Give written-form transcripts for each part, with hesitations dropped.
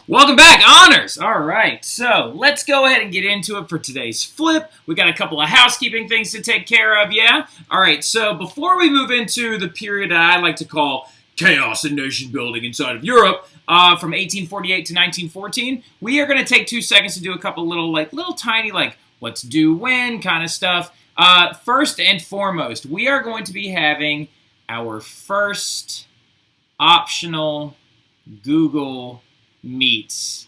Welcome back, Honors! Alright, so let's go ahead and get into it for today's flip. We got a couple of housekeeping things to take care of, yeah? Alright, so before we move into the period that I like to call chaos and nation building inside of Europe, from 1848 to 1914, we are going to take 2 seconds to do a couple little tiny, what's due when kind of stuff. First and foremost, we are going to be having our first optional Google Meets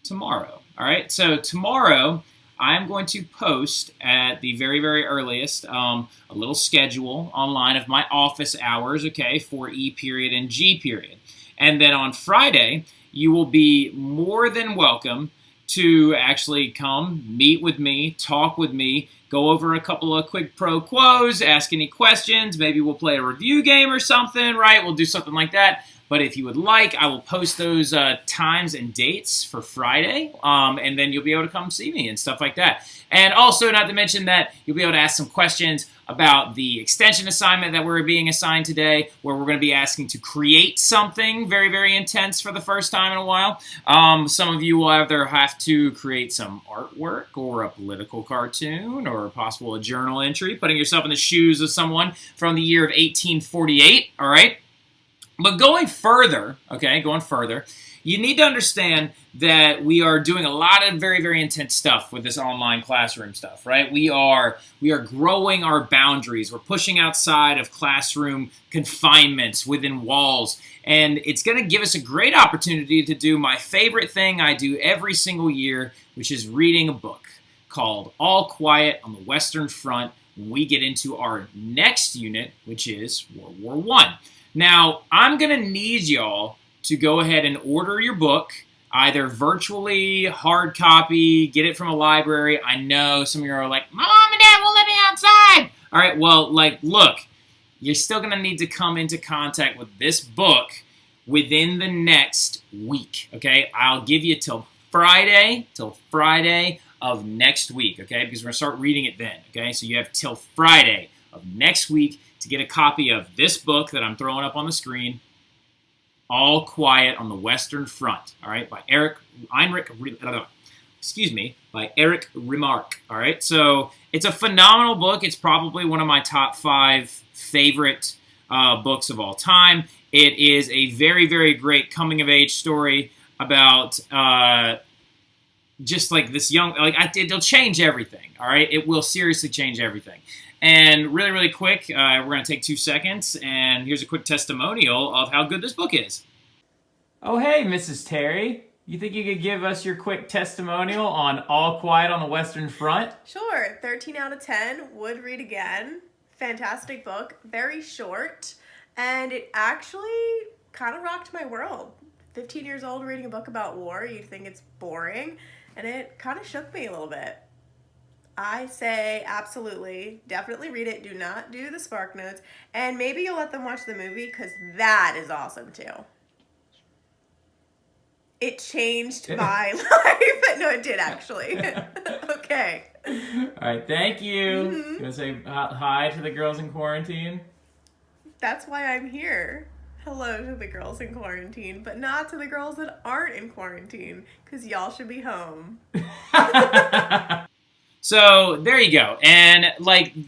tomorrow. All right, so tomorrow I'm going to post at the very, very earliest a little schedule online of my office hours, okay, for E period and G period. And then on Friday, you will be more than welcome to actually come meet with me, talk with me, go over a couple of quick pro quos, ask any questions. Maybe we'll play a review game or something, right? We'll do something like that. But if you would like, I will post those times and dates for Friday, and then you'll be able to come see me and stuff like that. And also, not to mention that you'll be able to ask some questions about the extension assignment that we're being assigned today, where we're going to be asking to create something very, very intense for the first time in a while. Some of you will either have to create some artwork or a political cartoon or possible a journal entry, putting yourself in the shoes of someone from the year of 1848, all right? But going further, you need to understand that we are doing a lot of very, very intense stuff with this online classroom stuff, right? We are growing our boundaries. We're pushing outside of classroom confinements within walls. And it's going to give us a great opportunity to do my favorite thing I do every single year, which is reading a book called All Quiet on the Western Front when we get into our next unit, which is World War I. Now, I'm going to need y'all to go ahead and order your book, either virtually, hard copy, get it from a library. I know some of you are like, my mom and dad won't let me outside. All right, well, look, you're still going to need to come into contact with this book within the next week, okay? I'll give you till Friday of next week, okay? Because we're going to start reading it then, okay? So you have till Friday of next week to get a copy of this book that I'm throwing up on the screen, All Quiet on the Western Front, all right, by Eric Remarque, all right? So it's a phenomenal book. It's probably one of my top 5 favorite books of all time. It is a very, very great coming-of-age story about just like this young, it'll change everything, all right? It will seriously change everything. And really, really quick, we're going to take 2 seconds, and here's a quick testimonial of how good this book is. Oh, hey, Mrs. Terry. You think you could give us your quick testimonial on All Quiet on the Western Front? Sure. 13 out of 10. Would read again. Fantastic book. Very short. And it actually kind of rocked my world. 15 years old reading a book about war. You'd think it's boring. And it kind of shook me a little bit. I say absolutely, definitely read it. Do not do the Spark Notes. And maybe you'll let them watch the movie because that is awesome too. It changed my life. No, it did actually. Okay. All right, thank you. You want to say hi to the girls in quarantine? That's why I'm here. Hello to the girls in quarantine, but not to the girls that aren't in quarantine because y'all should be home. So there you go. And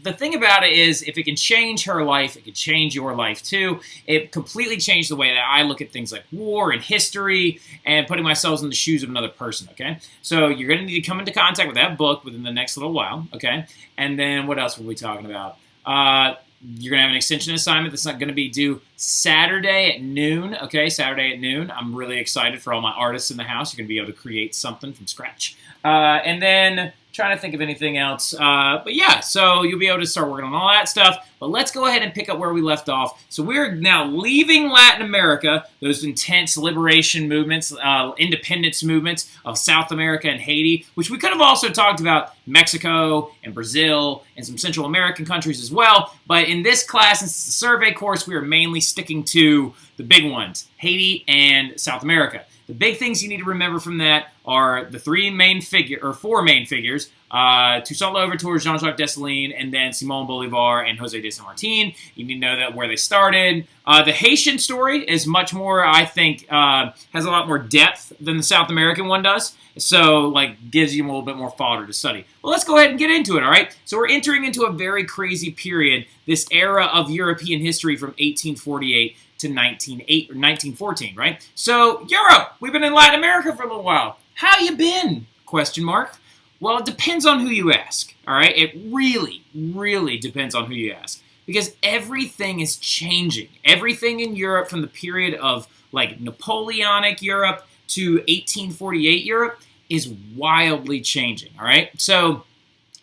the thing about it is, if it can change her life, it can change your life too. It completely changed the way that I look at things like war and history and putting myself in the shoes of another person, okay? So you're going to need to come into contact with that book within the next little while, okay? And then what else were we talking about? You're going to have an extension assignment that's not going to be due Saturday at noon, okay? Saturday at noon. I'm really excited for all my artists in the house. You're going to be able to create something from scratch. And then trying to think of anything else. But yeah, so you'll be able to start working on all that stuff. But let's go ahead and pick up where we left off. So we're now leaving Latin America, those intense liberation movements, independence movements of South America and Haiti, which we could have also talked about Mexico and Brazil and some Central American countries as well. But in this class, since it's a survey course, we are mainly sticking to the big ones, Haiti and South America. The big things you need to remember from that are the four main figures, Toussaint Louverture, Jean-Jacques Dessalines, and then Simon Bolivar and José de San Martin. You need to know that where they started. The Haitian story is much more, I think, has a lot more depth than the South American one does. So, gives you a little bit more fodder to study. Well, let's go ahead and get into it, all right? So we're entering into a very crazy period, this era of European history from 1848 to 1914, right? So, Europe, we've been in Latin America for a little while. How you been? Question mark. Well, it depends on who you ask, all right? It really, really depends on who you ask. Because everything is changing. Everything in Europe from the period of, Napoleonic Europe to 1848 Europe is wildly changing, all right? So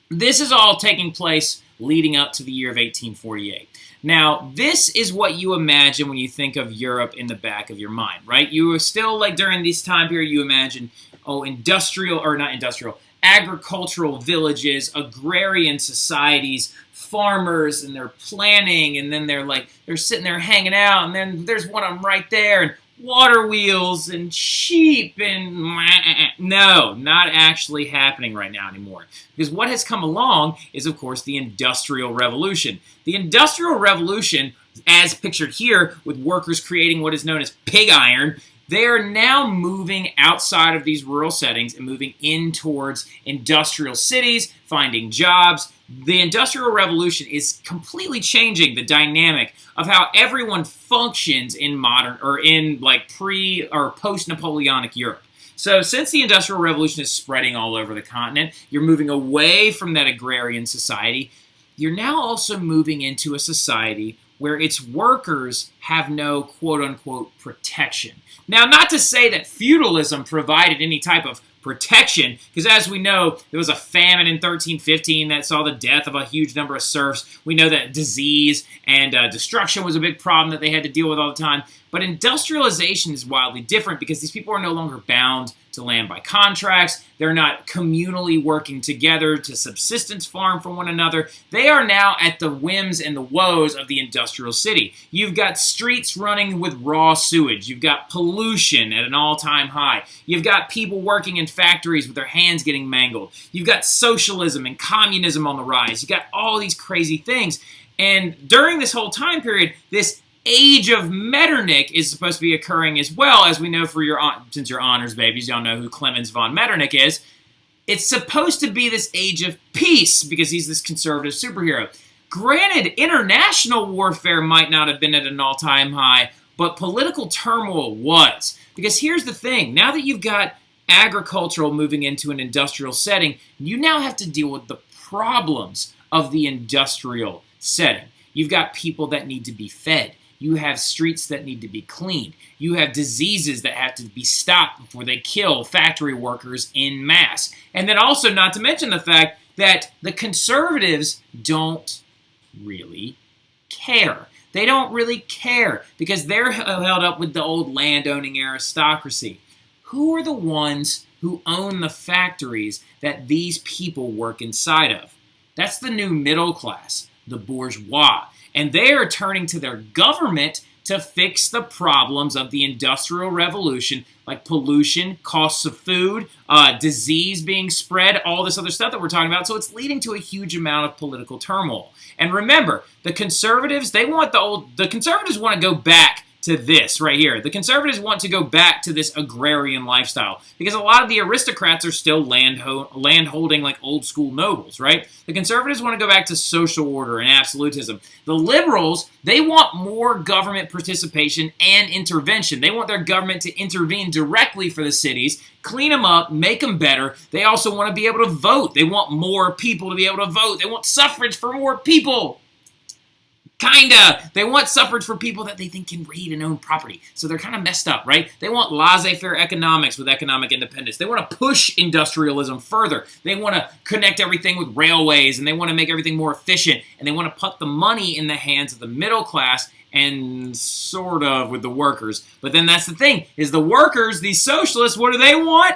this is all taking place leading up to the year of 1848. Now, this is what you imagine when you think of Europe in the back of your mind, right? You are still, during this time period, you imagine, agricultural villages, agrarian societies, farmers, and they're planning, and then they're sitting there hanging out, and then there's one of them right there, and water wheels and sheep and no, not actually happening right now anymore. Because what has come along is, of course, the Industrial Revolution. The Industrial Revolution, as pictured here, with workers creating what is known as pig iron, they are now moving outside of these rural settings and moving in towards industrial cities, finding jobs. The Industrial Revolution is completely changing the dynamic of how everyone functions in modern or in pre or post-Napoleonic Europe. So since the Industrial Revolution is spreading all over the continent, you're moving away from that agrarian society. You're now also moving into a society where its workers have no quote-unquote protection. Now, not to say that feudalism provided any type of protection, because as we know, there was a famine in 1315 that saw the death of a huge number of serfs. We know that disease and destruction was a big problem that they had to deal with all the time. But industrialization is wildly different because these people are no longer bound to land by contracts. They're not communally working together to subsistence farm for one another. They are now at the whims and the woes of the industrial city. You've got streets running with raw sewage. You've got pollution at an all-time high. You've got people working in factories with their hands getting mangled. You've got socialism and communism on the rise. You've got all these crazy things. And during this whole time period, this age of Metternich is supposed to be occurring as well, as we know since you're honors babies, y'all know who Clemens von Metternich is. It's supposed to be this age of peace because he's this conservative superhero. Granted, international warfare might not have been at an all-time high, but political turmoil was. Because here's the thing, now that you've got agricultural moving into an industrial setting, you now have to deal with the problems of the industrial setting. You've got people that need to be fed. You have streets that need to be cleaned. You have diseases that have to be stopped before they kill factory workers en masse. And then also, not to mention the fact that the conservatives don't really care. They don't really care because they're held up with the old landowning aristocracy. Who are the ones who own the factories that these people work inside of? That's the new middle class, the bourgeois. And they are turning to their government to fix the problems of the Industrial Revolution, like pollution, costs of food, disease being spread, all this other stuff that we're talking about. So it's leading to a huge amount of political turmoil. And remember, the conservatives, the conservatives want to go back to this right here. The conservatives want to go back to this agrarian lifestyle because a lot of the aristocrats are still land-holding like old-school nobles, right? The conservatives want to go back to social order and absolutism. The liberals, they want more government participation and intervention. They want their government to intervene directly for the cities, clean them up, make them better. They also want to be able to vote. They want more people to be able to vote. They want suffrage for more people. Kinda. They want suffrage for people that they think can read and own property. So they're kind of messed up, right? They want laissez-faire economics with economic independence. They want to push industrialism further. They want to connect everything with railways, and they want to make everything more efficient, and they want to put the money in the hands of the middle class and sort of with the workers. But then that's the thing, is the workers, these socialists, what do they want?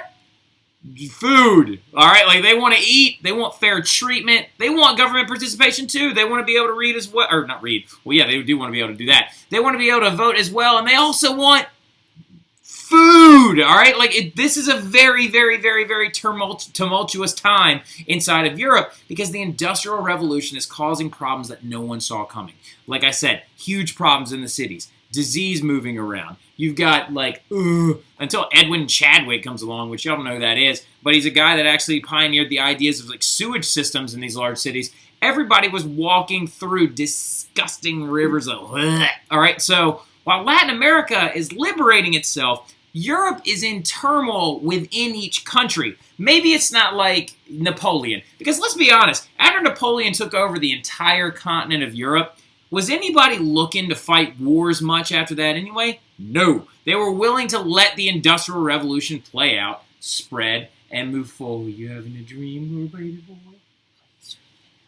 Food, all right? Like, they want to eat. They want fair treatment. They want government participation, too. They want to be able to read as well. Or not read. Well, yeah, they do want to be able to do that. They want to be able to vote as well. And they also want food, all right? Like, this is a very, very, very, very tumultuous time inside of Europe because the Industrial Revolution is causing problems that no one saw coming. Like I said, huge problems in the cities, disease moving around. You've got, like, until Edwin Chadwick comes along, which y'all don't know who that is, but he's a guy that actually pioneered the ideas of, like, sewage systems in these large cities. Everybody was walking through disgusting rivers of, all right? So while Latin America is liberating itself, Europe is in turmoil within each country. Maybe it's not like Napoleon, because let's be honest, after Napoleon took over the entire continent of Europe, was anybody looking to fight wars much after that anyway? No. They were willing to let the Industrial Revolution play out, spread, and move forward. You having a dream, little baby boy?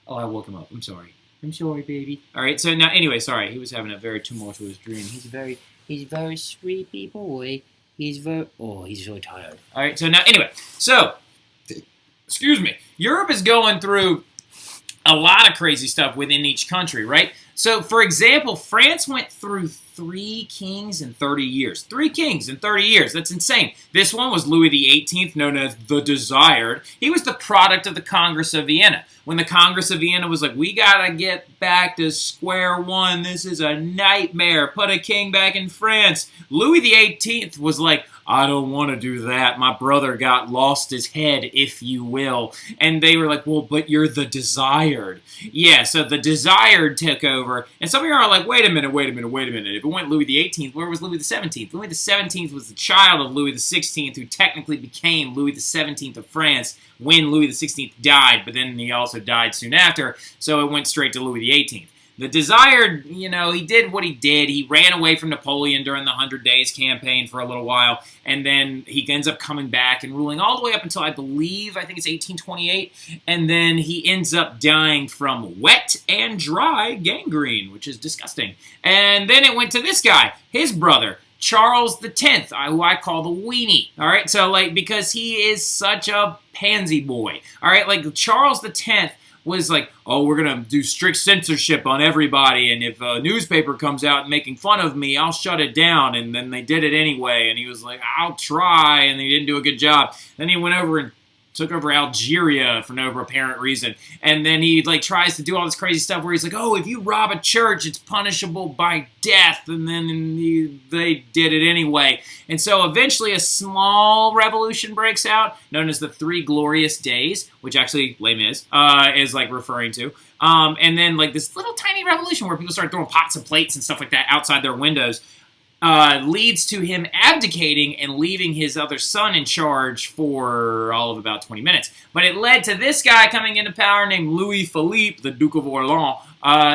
Oh, I woke him up. I'm sorry. I'm sorry, baby. All right, so now, anyway, sorry. He was having a very tumultuous dream. He's a very sleepy boy. He's so tired. All right, so now, anyway, so, excuse me. Europe is going through a lot of crazy stuff within each country, right? So, for example, France went through 3 kings in 30 years. 3 kings in 30 years. That's insane. This one was Louis XVIII, known as the Desired. He was the product of the Congress of Vienna. When the Congress of Vienna was like, we gotta get back to square one. This is a nightmare. Put a king back in France. Louis XVIII was like, I don't want to do that. My brother got lost his head, if you will. And they were like, well, but you're the Desired. Yeah, so the Desired took over. And some of you are like, wait a minute. If it went Louis XVIII, where was Louis XVII? Louis XVII was the child of Louis XVI, who technically became Louis XVII of France when Louis XVI died, but then he also died soon after, so it went straight to Louis XVIII. The Desired, you know, he did what he did. He ran away from Napoleon during the 100 Days campaign for a little while, and then he ends up coming back and ruling all the way up until, I think it's 1828, and then he ends up dying from wet and dry gangrene, which is disgusting. And then it went to this guy, his brother, Charles X, who I call the weenie, all right? So, like, because he is such a pansy boy, all right? Like, Charles X was like, oh, we're going to do strict censorship on everybody, and if a newspaper comes out making fun of me, I'll shut it down, and then they did it anyway, and he was like, I'll try, and he didn't do a good job. Then he went over and took over Algeria for no apparent reason. And then he, like, tries to do all this crazy stuff where he's like, oh, if you rob a church, it's punishable by death. And then they did it anyway. And so eventually a small revolution breaks out, known as the 3 Glorious Days, which actually Les Mis is, like, referring to. And then, like, this little tiny revolution where people start throwing pots and plates and stuff like that outside their windows. Leads to him abdicating and leaving his other son in charge for all of about 20 minutes. But it led to this guy coming into power named Louis Philippe, the Duke of Orleans.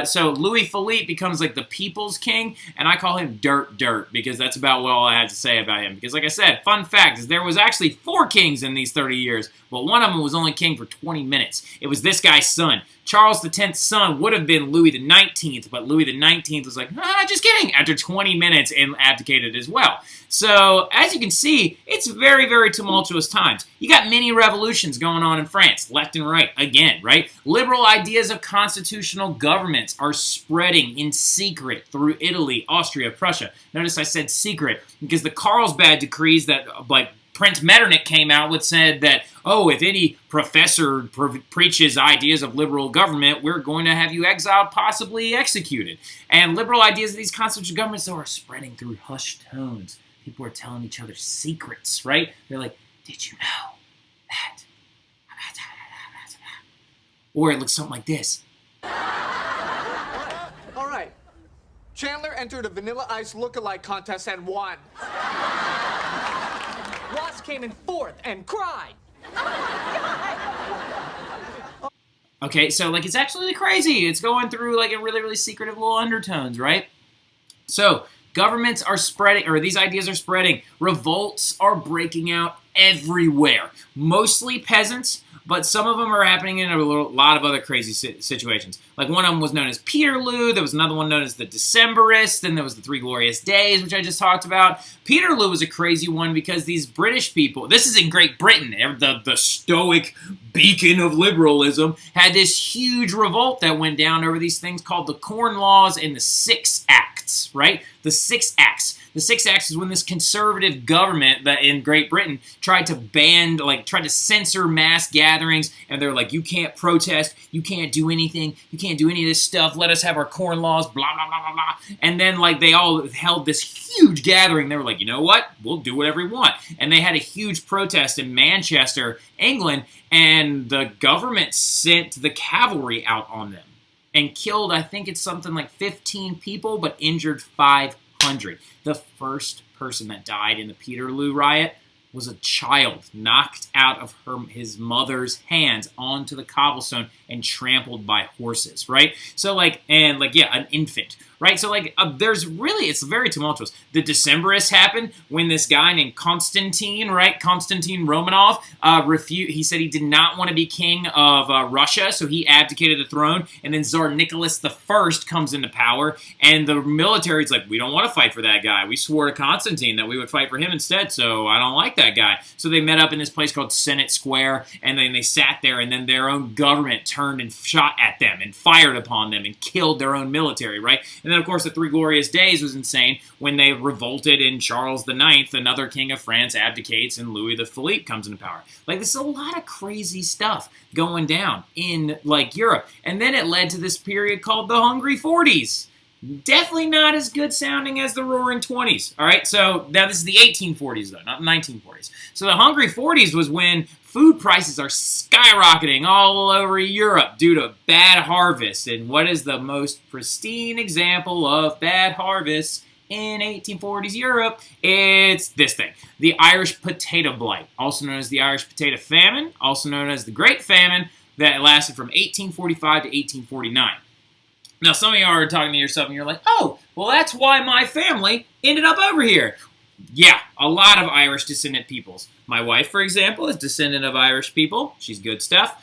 So Louis Philippe becomes like the people's king, and I call him Dirt, because that's about all I had to say about him. Because like I said, fun fact is there was actually 4 kings in these 30 years, but one of them was only king for 20 minutes. It was this guy's son. Charles X's son would have been Louis XIX, but Louis XIX was like, just kidding, after 20 minutes and abdicated as well. So, as you can see, it's very, very tumultuous times. You got many revolutions going on in France, left and right, again, right? Liberal ideas of constitutional governments are spreading in secret through Italy, Austria, Prussia. Notice I said secret, because the Carlsbad decrees that, like, Prince Metternich came out with said that, oh, if any professor preaches ideas of liberal government, we're going to have you exiled, possibly executed. And liberal ideas of these constitutional governments are spreading through hushed tones. People are telling each other secrets, right? They're like, did you know that? Or it looks something like this. All right. Chandler entered a Vanilla Ice look-alike contest and won. Ross came in 4th and cried. Okay, so, like, it's actually crazy. It's going through, like, a really, really secretive little undertones, right? So, governments are spreading, or these ideas are spreading. Revolts are breaking out everywhere. Mostly peasants, but some of them are happening in a lot of other crazy situations. Like, one of them was known as Peterloo. There was another one known as the Decemberists. Then there was the 3 Glorious Days, which I just talked about. Peterloo was a crazy one because these British people, this is in Great Britain, the stoic beacon of liberalism, had this huge revolt that went down over these things called the Corn Laws and the Six Acts, right? The Six Acts. The Six Acts is when this conservative government that in Great Britain tried to censor mass gatherings, and they're like, you can't protest, you can't do anything, you can't do any of this stuff, let us have our corn laws, blah, blah, blah, blah, blah. And then, like, they all held this huge gathering. They were like, you know what? We'll do whatever we want. And they had a huge protest in Manchester, England, and the government sent the cavalry out on them and killed, I think it's something like 15 people, but injured 500. The first person that died in the Peterloo riot was a child knocked out of his mother's hands onto the cobblestone and trampled by horses, right? So, an infant, right? So, it's very tumultuous. The Decembrists happened when this guy named Constantine, right? Constantine Romanov, he said he did not want to be king of Russia, so he abdicated the throne, and then Tsar Nicholas I comes into power, and the military's like, we don't want to fight for that guy. We swore to Constantine that we would fight for him instead, so I don't like that guy. So they met up in this place called Senate Square, and then they sat there, and then their own government turned and shot at them and fired upon them and killed their own military, right? And then, of course, the Three Glorious Days was insane when they revolted and Charles IX, another king of France, abdicates and Louis the Philippe comes into power. Like, there's a lot of crazy stuff going down in, Europe. And then it led to this period called the Hungry 40s. Definitely not as good sounding as the Roaring 20s. All right, so now this is the 1840s, though, not the 1940s. So the Hungry 40s was when food prices are skyrocketing all over Europe due to bad harvests. And what is the most pristine example of bad harvests in 1840s Europe? It's this thing, the Irish potato blight, also known as the Irish potato famine, also known as the Great Famine, that lasted from 1845 to 1849. Now, some of you are talking to yourself and you're like, oh, well, that's why my family ended up over here. Yeah, a lot of Irish descendant peoples. My wife, for example, is descendant of Irish people. She's good stuff.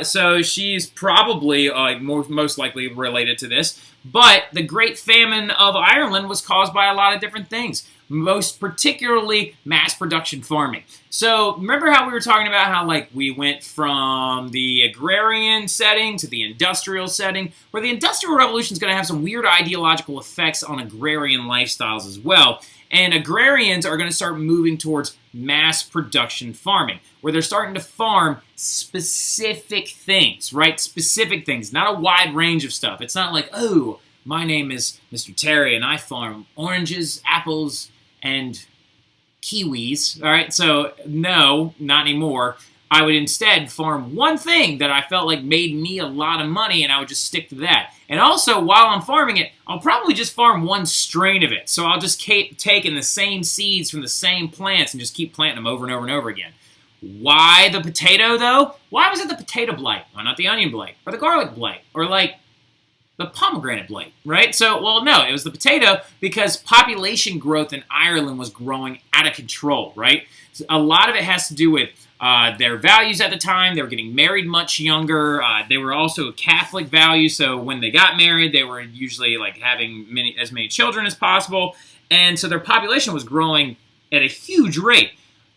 So she's probably most likely related to this. But the Great Famine of Ireland was caused by a lot of different things, most particularly mass production farming. So remember how we were talking about how we went from the agrarian setting to the industrial setting, where the Industrial Revolution is going to have some weird ideological effects on agrarian lifestyles as well. And agrarians are going to start moving towards mass production farming, where they're starting to farm specific things, right? Specific things, not a wide range of stuff. It's not like, oh, my name is Mr. Terry and I farm oranges, apples, and kiwis. All right, so no, not anymore. I would instead farm one thing that I felt like made me a lot of money, and I would just stick to that. And also, while I'm farming it, I'll probably just farm one strain of it. So I'll just keep taking the same seeds from the same plants and just keep planting them over and over and over again. Why the potato, though? Why was it the potato blight? Why not the onion blight? Or the garlic blight? Or, the pomegranate blight, right? So, well, no, it was the potato because population growth in Ireland was growing out of control, right? So a lot of it has to do with their values at the time. They were getting married much younger. They were also Catholic values, so when they got married, they were usually having as many children as possible, and so their population was growing at a huge rate.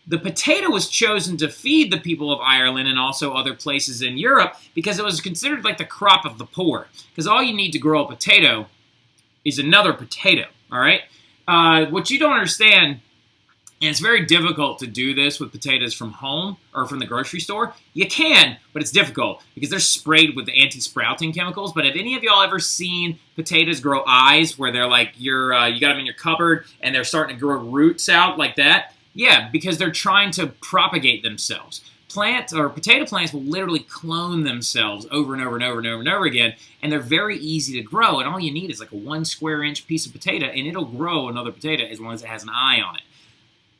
The potato was chosen to feed the people of Ireland and also other places in Europe because it was considered like the crop of the poor. Because all you need to grow a potato is another potato, all right? What you don't understand, and it's very difficult to do this with potatoes from home or from the grocery store. You can, but it's difficult because they're sprayed with the anti-sprouting chemicals. But have any of y'all ever seen potatoes grow eyes where they're you got them in your cupboard and they're starting to grow roots out like that? Yeah, because they're trying to propagate themselves. Potato plants will literally clone themselves over and over and over and over and over again, and they're very easy to grow, and all you need is a 1 square inch piece of potato, and it'll grow another potato as long as it has an eye on it.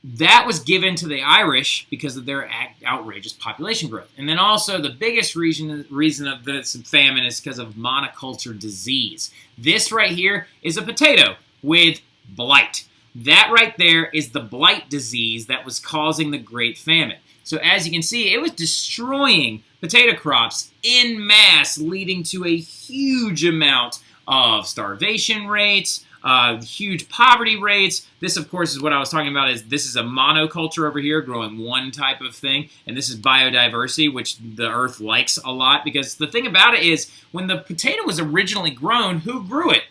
That was given to the Irish because of their outrageous population growth. And then also the biggest reason of this famine is because of monoculture disease. This right here is a potato with blight. That right there is the blight disease that was causing the Great Famine. So as you can see, it was destroying potato crops en masse, leading to a huge amount of starvation rates, huge poverty rates. This, of course, is what I was talking about. This is a monoculture over here, growing one type of thing, and this is biodiversity, which the earth likes a lot, because the thing about it is, when the potato was originally grown, who grew it?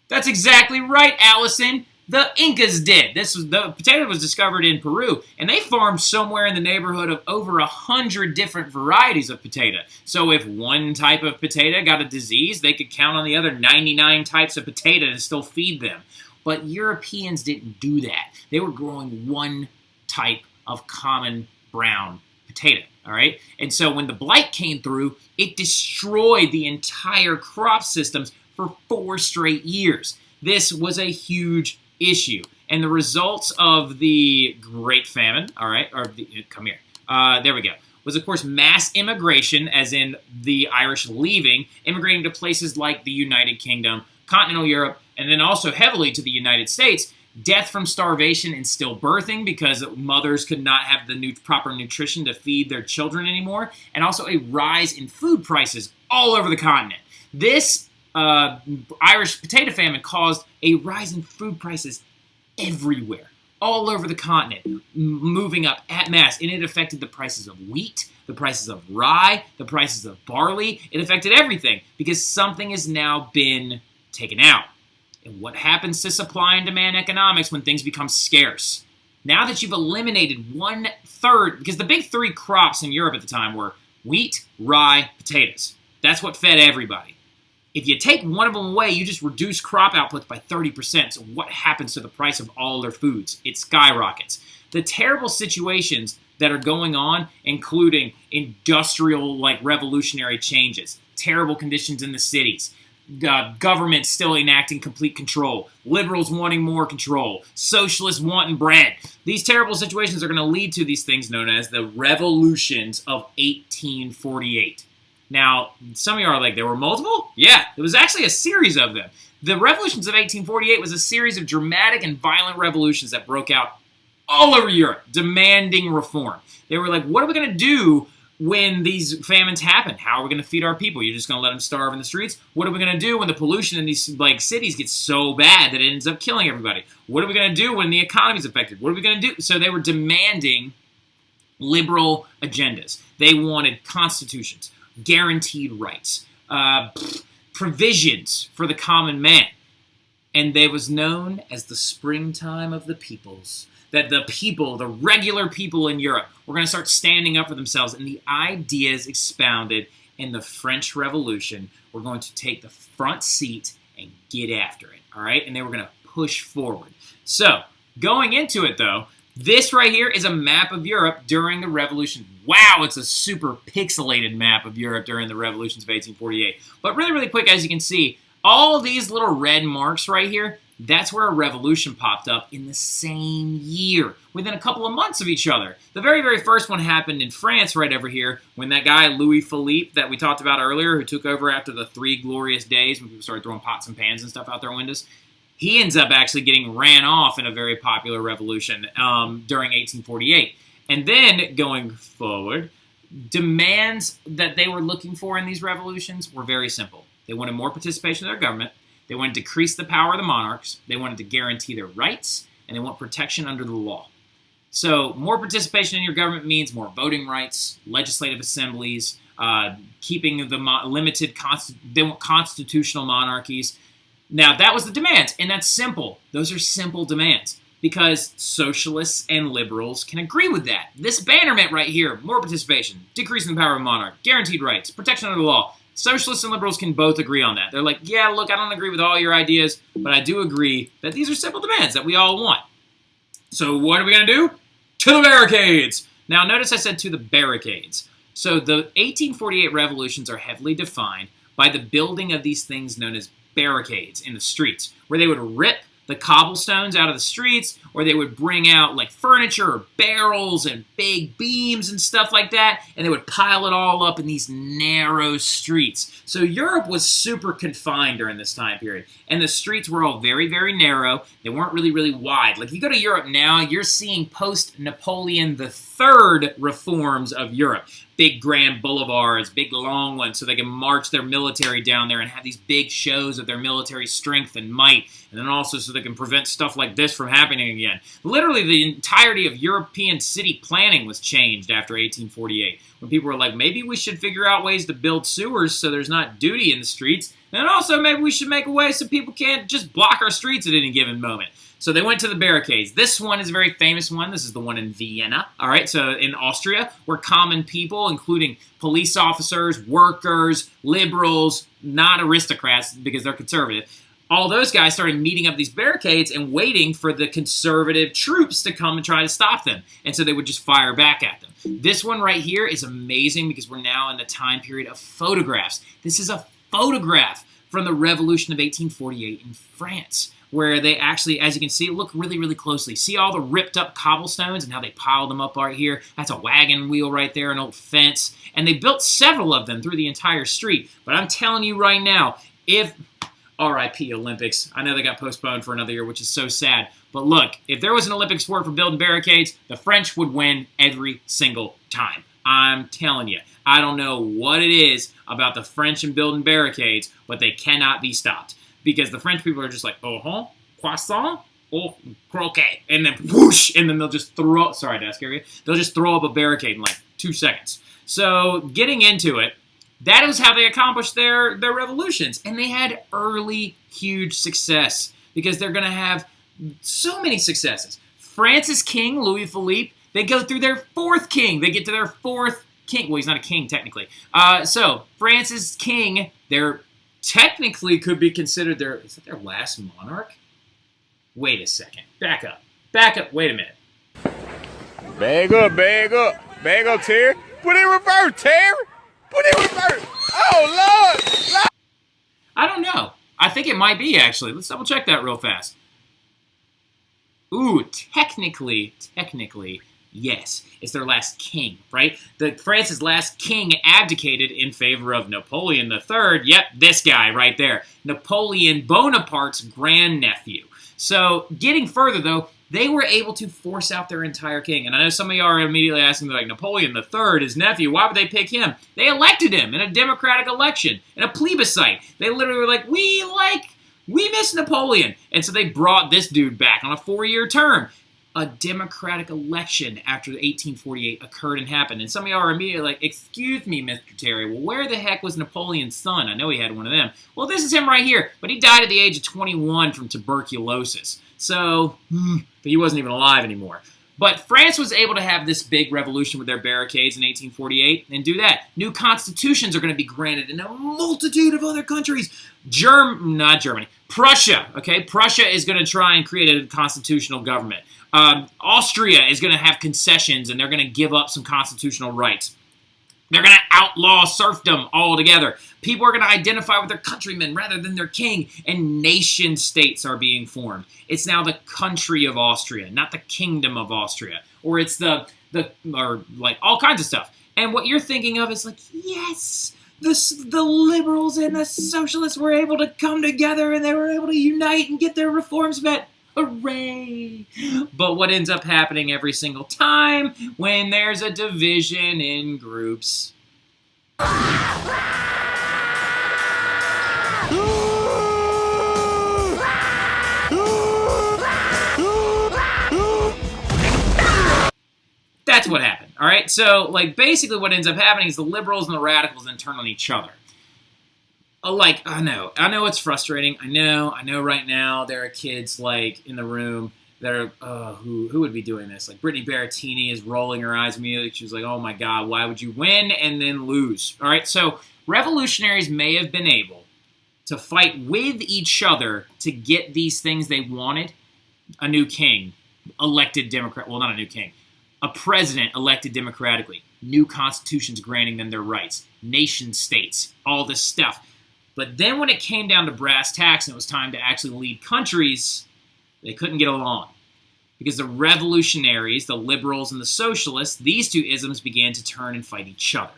That's exactly right, Allison. The Incas did. The potato was discovered in Peru, and they farmed somewhere in the neighborhood of over 100 different varieties of potato. So if one type of potato got a disease, they could count on the other 99 types of potato and still feed them. But Europeans didn't do that. They were growing one type of common brown potato, all right? And so when the blight came through, it destroyed the entire crop systems for 4 straight years. This was a huge issue. And the results of the Great Famine, all right, come here, there we go, was, of course, mass immigration, as in the Irish leaving, immigrating to places like the United Kingdom, continental Europe, and then also heavily to the United States. Death from starvation and stillbirthing because mothers could not have the proper nutrition to feed their children anymore, and also a rise in food prices all over the continent. This Irish potato famine caused a rise in food prices everywhere, all over the continent, moving up at mass, and it affected the prices of wheat, the prices of rye, the prices of barley. It affected everything because something has now been taken out. And what happens to supply and demand economics when things become scarce? Now that you've eliminated 1/3, because the big 3 crops in Europe at the time were wheat, rye, potatoes. That's what fed everybody. If you take one of them away, you just reduce crop output by 30%. So what happens to the price of all their foods? It skyrockets. The terrible situations that are going on, including industrial, revolutionary changes, terrible conditions in the cities, government still enacting complete control, liberals wanting more control, socialists wanting bread. These terrible situations are going to lead to these things known as the revolutions of 1848. Now, some of you are like, there were multiple? Yeah, there was actually a series of them. The revolutions of 1848 was a series of dramatic and violent revolutions that broke out all over Europe, demanding reform. They were like, what are we going to do when these famines happen? How are we going to feed our people? You're just going to let them starve in the streets? What are we going to do when the pollution in these cities gets so bad that it ends up killing everybody? What are we going to do when the economy is affected? What are we going to do? So they were demanding liberal agendas. They wanted constitutions, guaranteed rights, provisions for the common man. And they was known as the springtime of the peoples. That the people, the regular people in Europe, were going to start standing up for themselves. And the ideas expounded in the French Revolution were going to take the front seat and get after it. All right? And they were going to push forward. So, going into it, though, this right here is a map of Europe during the Revolution. Wow, it's a super pixelated map of Europe during the revolutions of 1848. But really, really quick, as you can see, all these little red marks right here, that's where a revolution popped up in the same year, within a couple of months of each other. The very, very first one happened in France right over here, when that guy, Louis Philippe, that we talked about earlier, who took over after the 3 glorious days, when people started throwing pots and pans and stuff out their windows, he ends up actually getting ran off in a very popular revolution during 1848. And then, going forward, demands that they were looking for in these revolutions were very simple. They wanted more participation in their government. They wanted to decrease the power of the monarchs. They wanted to guarantee their rights. And they want protection under the law. So more participation in your government means more voting rights, legislative assemblies, keeping the limited they want constitutional monarchies. Now, that was the demands, and that's simple. Those are simple demands because socialists and liberals can agree with that. This bannerment right here, more participation, decreasing the power of the monarch, guaranteed rights, protection under the law. Socialists and liberals can both agree on that. They're like, yeah, look, I don't agree with all your ideas, but I do agree that these are simple demands that we all want. So what are we going to do? To the barricades! Now, notice I said to the barricades. So the 1848 revolutions are heavily defined by the building of these things known as barricades in the streets, where they would rip the cobblestones out of the streets, or they would bring out like furniture or barrels and big beams and stuff like that, and they would pile it all up in these narrow streets. So Europe was super confined during this time period, and the streets were all very, very narrow. They weren't really, really wide. Like, if you go to Europe now, you're seeing post-Napoleon III reforms of Europe. Big grand boulevards, big long ones, so they can march their military down there and have these big shows of their military strength and might, and then also so they can prevent stuff like this from happening again. Literally, the entirety of European city planning was changed after 1848, when people were like, maybe we should figure out ways to build sewers so there's not duty in the streets, and also maybe we should make a way so people can't just block our streets at any given moment. So they went to the barricades. This one is a very famous one. This is the one in Vienna, all right? So in Austria, where common people, including police officers, workers, liberals, not aristocrats because they're conservative, all those guys started meeting up these barricades and waiting for the conservative troops to come and try to stop them. And so they would just fire back at them. This one right here is amazing because we're now in the time period of photographs. This is a photograph from the Revolution of 1848 in France, where they actually, as you can see, look really, really closely. See all the ripped up cobblestones and how they piled them up right here? That's a wagon wheel right there, an old fence. And they built several of them through the entire street. But I'm telling you right now, if RIP Olympics, I know they got postponed for another year, which is so sad. But look, if there was an Olympic sport for building barricades, the French would win every single time. I'm telling you. I don't know what it is about the French and building barricades, but they cannot be stopped. Because the French people are just like, oh, croissant, oh, croquet. And then whoosh, and then they'll just throw, sorry, did I scare you? They'll just throw up a barricade in like 2 seconds. So getting into it, that is how they accomplished their revolutions. And they had early, huge success because they're going to have so many successes. France's king, Louis Philippe, they go through their 4th king. They get to their 4th king. Well, he's not a king technically. So France's king, they're technically could be considered is that their last monarch? Wait a second. Back up. Wait a minute. Bag up, Terry. Put it in reverse, Terry. Put it in reverse. Oh, Lord. I don't know. I think it might be, actually. Let's double check that real fast. Ooh, technically, yes. It's their last king, right? France's last king abdicated in favor of Napoleon III. Yep, this guy right there. Napoleon Bonaparte's grandnephew. So, getting further, though, they were able to force out their entire king. And I know some of you are immediately asking, like, Napoleon III, his nephew, why would they pick him? They elected him in a democratic election, in a plebiscite. They literally were like, we miss Napoleon. And so they brought this dude back on a 4-year term. A democratic election after 1848 occurred and happened. And some of y'all are immediately like, excuse me, Mr. Terry, well, where the heck was Napoleon's son? I know he had one of them. Well, this is him right here. But he died at the age of 21 from tuberculosis. So, but he wasn't even alive anymore. But France was able to have this big revolution with their barricades in 1848 and do that. New constitutions are going to be granted in a multitude of other countries. Not Germany. Prussia, okay? Prussia is going to try and create a constitutional government. Austria is going to have concessions, and they're going to give up some constitutional rights. They're going to outlaw serfdom altogether. People are going to identify with their countrymen rather than their king, and nation states are being formed. It's now the country of Austria, not the kingdom of Austria, or it's or like all kinds of stuff. And what you're thinking of is like, yes, the liberals and the socialists were able to come together, and they were able to unite and get their reforms met. Hooray! But what ends up happening every single time when there's a division in groups? That's what happened, all right? So, like, basically what ends up happening is the liberals and the radicals then turn on each other. Like, I know it's frustrating. I know right now there are kids, like, in the room that are, who would be doing this? Like, Brittany Berrettini is rolling her eyes immediately. She was like, oh my God, why would you win and then lose? All right, so revolutionaries may have been able to fight with each other to get these things they wanted. A new king, elected Democrat, well, not a new king, a president elected democratically, new constitutions granting them their rights, nation states, all this stuff. But then when it came down to brass tacks and it was time to actually lead countries, they couldn't get along. Because the revolutionaries, the liberals, and the socialists, these two isms began to turn and fight each other.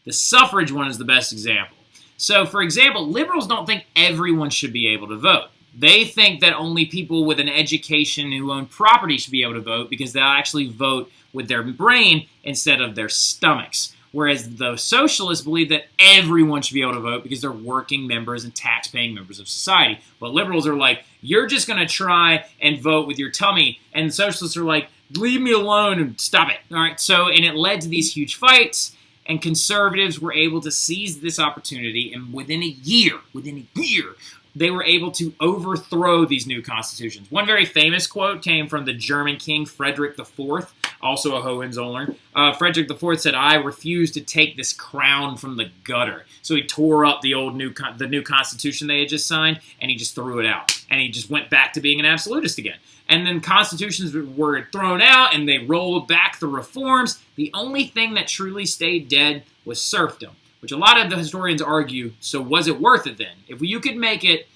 The suffrage one is the best example. So, for example, liberals don't think everyone should be able to vote. They think that only people with an education who own property should be able to vote because they'll actually vote with their brain instead of their stomachs. Whereas the socialists believe that everyone should be able to vote because they're working members and tax-paying members of society. But liberals are like, You're just going to try and vote with your tummy. And socialists are like, leave me alone and stop it. All right. So, and it led to these huge fights, and conservatives were able to seize this opportunity. And within a year, they were able to overthrow these new constitutions. One very famous quote came from the German king Frederick IV, also a Hohenzollern. Frederick IV said, "I refuse to take this crown from the gutter." So he tore up the new constitution they had just signed, and he just threw it out. And he just went back to being an absolutist again. And then constitutions were thrown out, and they rolled back the reforms. The only thing that truly stayed dead was serfdom, which a lot of the historians argue, so was it worth it then? If you could make it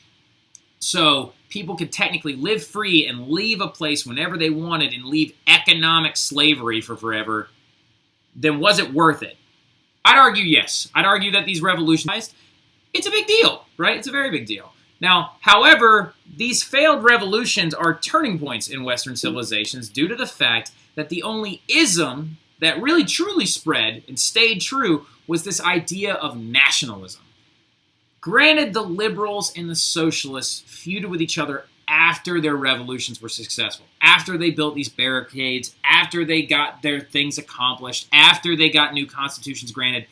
so people could technically live free and leave a place whenever they wanted and leave economic slavery for forever, then was it worth it? I'd argue yes. I'd argue that these revolutions, it's a big deal, right? It's a very big deal. Now, however, these failed revolutions are turning points in Western civilizations due to the fact that the only ism that really truly spread and stayed true was this idea of nationalism. Granted, the liberals and the socialists feuded with each other after their revolutions were successful, after they built these barricades, after they got their things accomplished, after they got new constitutions granted.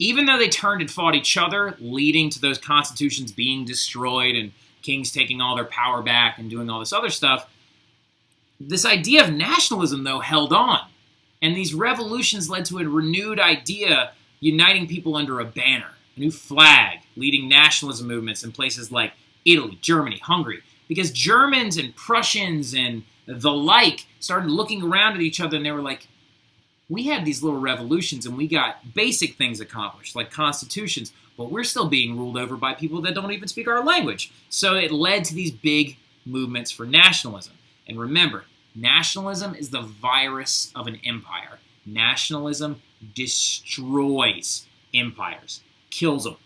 Even though they turned and fought each other, leading to those constitutions being destroyed and kings taking all their power back and doing all this other stuff, this idea of nationalism, though, held on. And these revolutions led to a renewed idea uniting people under a banner, a new flag, leading nationalism movements in places like Italy, Germany, Hungary. Because Germans and Prussians and the like started looking around at each other and they were like, we had these little revolutions and we got basic things accomplished, like constitutions, but we're still being ruled over by people that don't even speak our language. So it led to these big movements for nationalism. And remember, nationalism is the virus of an empire. Nationalism destroys empires, kills them,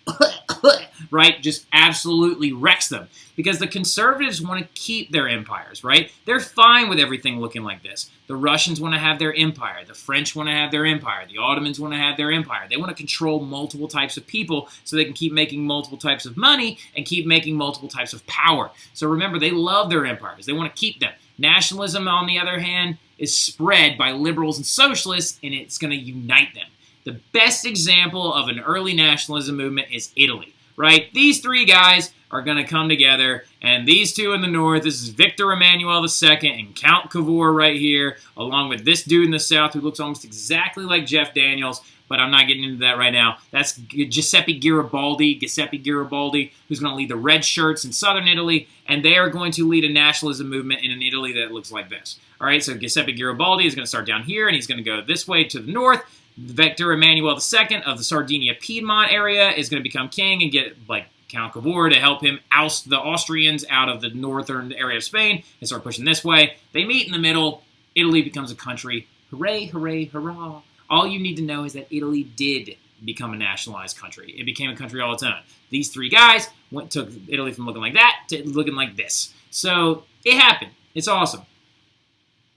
right? Just absolutely wrecks them. Because the conservatives want to keep their empires, right? They're fine with everything looking like this. The Russians want to have their empire. The French want to have their empire. The Ottomans want to have their empire. They want to control multiple types of people so they can keep making multiple types of money and keep making multiple types of power. So remember, they love their empires. They want to keep them. Nationalism, on the other hand, is spread by liberals and socialists, and it's going to unite them. The best example of an early nationalism movement is Italy, right? These three guys are going to come together, and these two in the north, this is Victor Emmanuel II and Count Cavour right here, along with this dude in the south who looks almost exactly like Jeff Daniels, but I'm not getting into that right now. That's Giuseppe Garibaldi, who's going to lead the red shirts in southern Italy, and they are going to lead a nationalism movement in an Italy that looks like this. All right, so Giuseppe Garibaldi is going to start down here, and he's going to go this way to the north. Victor Emmanuel II of the Sardinia-Piedmont area is going to become king and get, like, Count Cavour to help him oust the Austrians out of the northern area of Spain and start pushing this way. They meet in the middle. Italy becomes a country. Hooray, hooray, hurrah. All you need to know is that Italy did become a nationalized country. It became a country all its own. These three guys took Italy from looking like that to looking like this. So it happened. It's awesome.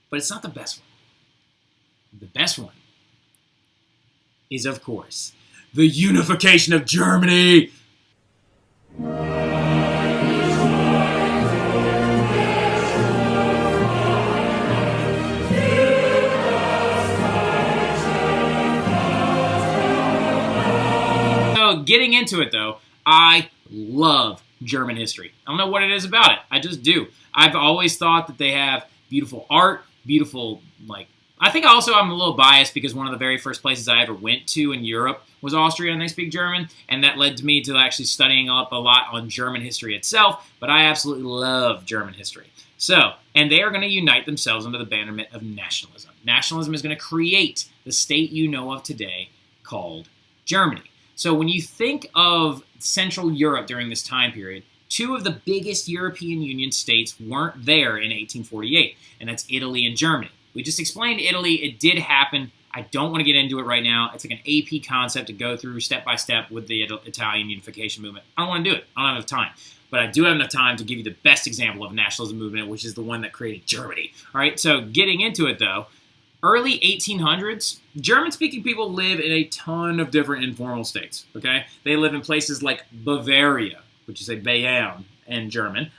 But it's not the best one. The best one is, of course, the unification of Germany. So, getting into it, though, I love German history. I don't know what it is about it. I just do. I've always thought that they have beautiful art, beautiful, like, I think also I'm a little biased because one of the very first places I ever went to in Europe was Austria, and they speak German, and that led to me to actually studying up a lot on German history itself, but I absolutely love German history. So, and they are going to unite themselves under the bannerment of nationalism. Nationalism is going to create the state you know of today called Germany. So when you think of Central Europe during this time period, two of the biggest European Union states weren't there in 1848, and that's Italy and Germany. We just explained Italy. It did happen. I don't want to get into it right now. It's like an AP concept to go through step by step with the Italian unification movement. I don't want to do it. I don't have enough time. But I do have enough time to give you the best example of a nationalism movement, which is the one that created Germany. All right, so getting into it, though, early 1800s, German-speaking people live in a ton of different informal states, okay? They live in places like Bavaria, which is a Bayern, in German.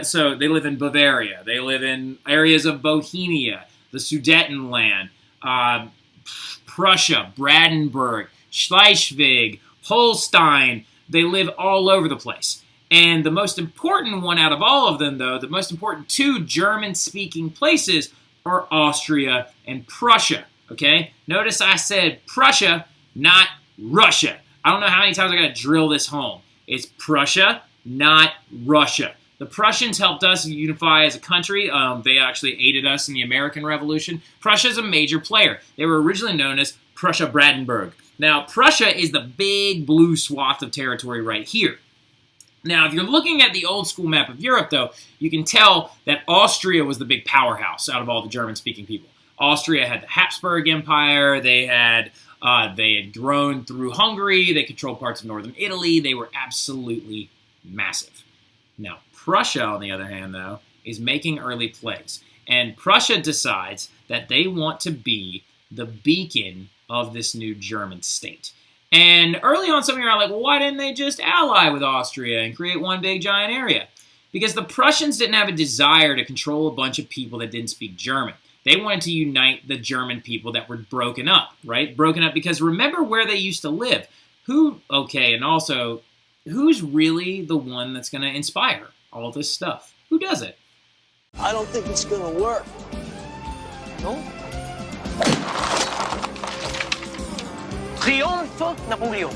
So they live in Bavaria. They live in areas of Bohemia, the Sudetenland, Prussia, Brandenburg, Schleswig, Holstein. They live all over the place. And the most important one out of all of them, though, the most important two German-speaking places are Austria and Prussia, okay? Notice I said Prussia, not Russia. I don't know how many times I got to drill this home. It's Prussia, not Russia. The Prussians helped us unify as a country. They actually aided us in the American Revolution. Prussia is a major player. They were originally known as Prussia-Brandenburg. Now, Prussia is the big blue swath of territory right here. Now, if you're looking at the old school map of Europe, though, you can tell that Austria was the big powerhouse out of all the German-speaking people. Austria had the Habsburg Empire. They had grown through Hungary. They controlled parts of northern Italy. They were absolutely massive. Now, Prussia, on the other hand, though, is making early plays. And Prussia decides that they want to be the beacon of this new German state. And early on, some of you are like, well, why didn't they just ally with Austria and create one big giant area? Because the Prussians didn't have a desire to control a bunch of people that didn't speak German. They wanted to unite the German people that were broken up, right? Broken up because remember where they used to live. And also, who's really the one that's going to inspire all this stuff? Who does it? I don't think it's going to work. No? Triomphe Napoleon.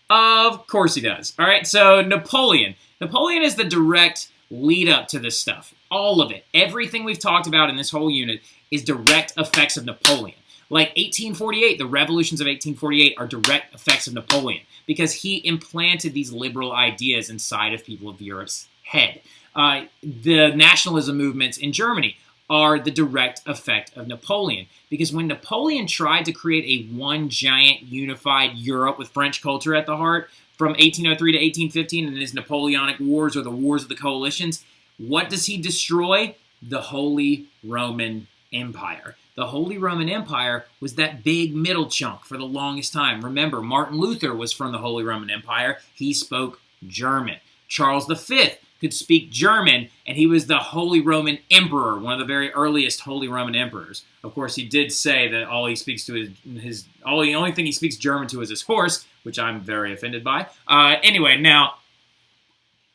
Of course he does. All right, so Napoleon. Napoleon is the direct lead up to this stuff. All of it. Everything we've talked about in this whole unit is direct effects of Napoleon. Like 1848, the revolutions of 1848 are direct effects of Napoleon because he implanted these liberal ideas inside of people of Europe's head. The nationalism movements in Germany are the direct effect of Napoleon. Because when Napoleon tried to create a one giant unified Europe with French culture at the heart from 1803 to 1815 in his Napoleonic Wars or the Wars of the Coalitions, what does he destroy? The Holy Roman Empire. The Holy Roman Empire was that big middle chunk for the longest time. Remember, Martin Luther was from the Holy Roman Empire. He spoke German. Charles V could speak German, and he was the Holy Roman Emperor, one of the very earliest Holy Roman Emperors. Of course, he did say that all he speaks to the only thing he speaks German to is his horse, which I'm very offended by. Anyway, now,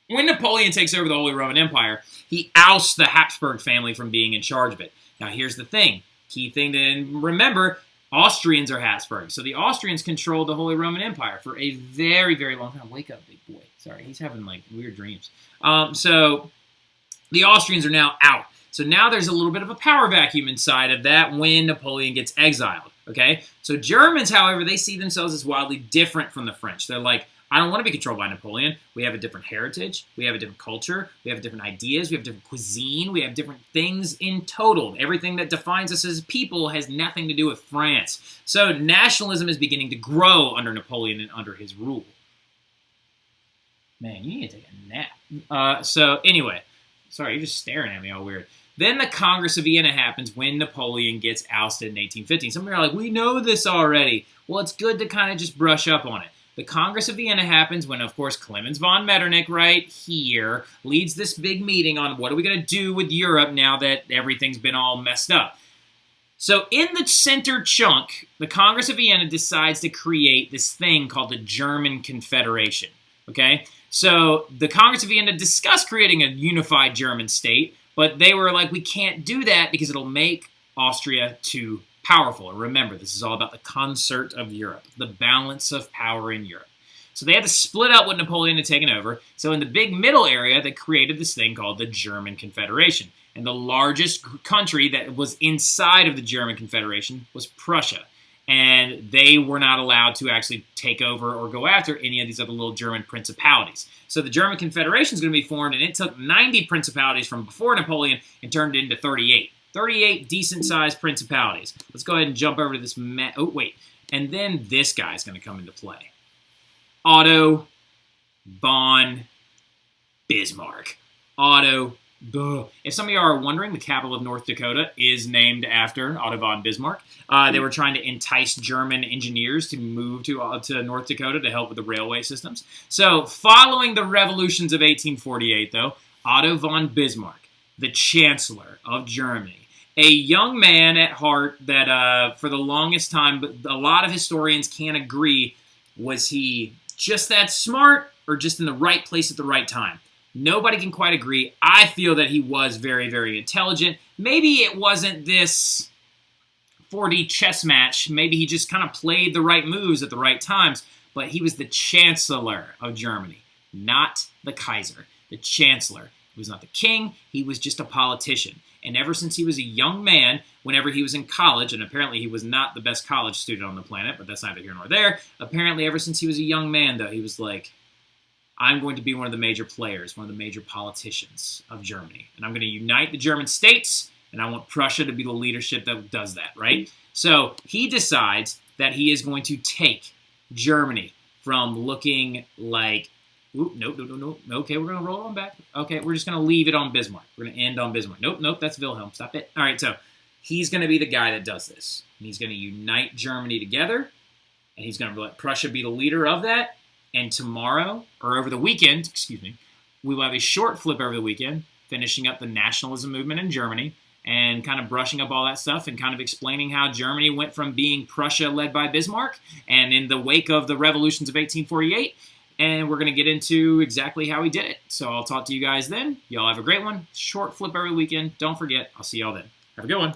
when Napoleon takes over the Holy Roman Empire, he ousts the Habsburg family from being in charge of it. Now, here's the thing. Key thing to remember, Austrians are Habsburg. So the Austrians controlled the Holy Roman Empire for a very, very long time. Wake up, big boy. Sorry, he's having, like, weird dreams. So the Austrians are now out. So now there's a little bit of a power vacuum inside of that when Napoleon gets exiled, okay? So Germans, however, they see themselves as wildly different from the French. They're like, I don't want to be controlled by Napoleon. We have a different heritage. We have a different culture. We have different ideas. We have different cuisine. We have different things in total. Everything that defines us as people has nothing to do with France. So nationalism is beginning to grow under Napoleon and under his rule. Man, you need to take a nap. So anyway, sorry, you're just staring at me all weird. Then the Congress of Vienna happens when Napoleon gets ousted in 1815. Some of you are like, we know this already. Well, it's good to kind of just brush up on it. The Congress of Vienna happens when, of course, Clemens von Metternich right here leads this big meeting on what are we going to do with Europe now that everything's been all messed up. So in the center chunk, the Congress of Vienna decides to create this thing called the German Confederation. Okay? So the Congress of Vienna discussed creating a unified German state, but they were like, we can't do that because it'll make Austria too powerful. And remember, this is all about the concert of Europe, the balance of power in Europe. So they had to split up what Napoleon had taken over. So in the big middle area, they created this thing called the German Confederation. And the largest country that was inside of the German Confederation was Prussia. And they were not allowed to actually take over or go after any of these other little German principalities. So the German Confederation is going to be formed, and it took 90 principalities from before Napoleon and turned it into 38. 38 decent-sized principalities. Let's go ahead and jump over to this map. Oh, wait. And then this guy's going to come into play. Otto von Bismarck. Otto Duh. If some of you are wondering, the capital of North Dakota is named after Otto von Bismarck. They were trying to entice German engineers to move to North Dakota to help with the railway systems. So, following the revolutions of 1848, though, Otto von Bismarck, the Chancellor of Germany, a young man at heart that for the longest time, but a lot of historians can't agree, was he just that smart or just in the right place at the right time? Nobody can quite agree. I feel that he was very, very intelligent. Maybe it wasn't this 4D chess match. Maybe he just kind of played the right moves at the right times. But he was the Chancellor of Germany, not the Kaiser. The Chancellor. He was not the king. He was just a politician. And ever since he was a young man, whenever he was in college, and apparently he was not the best college student on the planet, but that's neither here nor there. Apparently ever since he was a young man, though, he was like, I'm going to be one of the major players, one of the major politicians of Germany. And I'm going to unite the German states, and I want Prussia to be the leadership that does that, right? So he decides that he is going to take Germany from looking like, nope. Okay, we're going to roll on back. Okay, we're just going to leave it on Bismarck. We're going to end on Bismarck. Nope, that's Wilhelm. Stop it. All right, so he's going to be the guy that does this. And he's going to unite Germany together, and he's going to let Prussia be the leader of that. And tomorrow, or over the weekend, we will have a short flip over the weekend, finishing up the nationalism movement in Germany and kind of brushing up all that stuff and kind of explaining how Germany went from being Prussia led by Bismarck and in the wake of the revolutions of 1848. And we're going to get into exactly how he did it. So I'll talk to you guys then. Y'all have a great one. Short flip over the weekend. Don't forget. I'll see y'all then. Have a good one.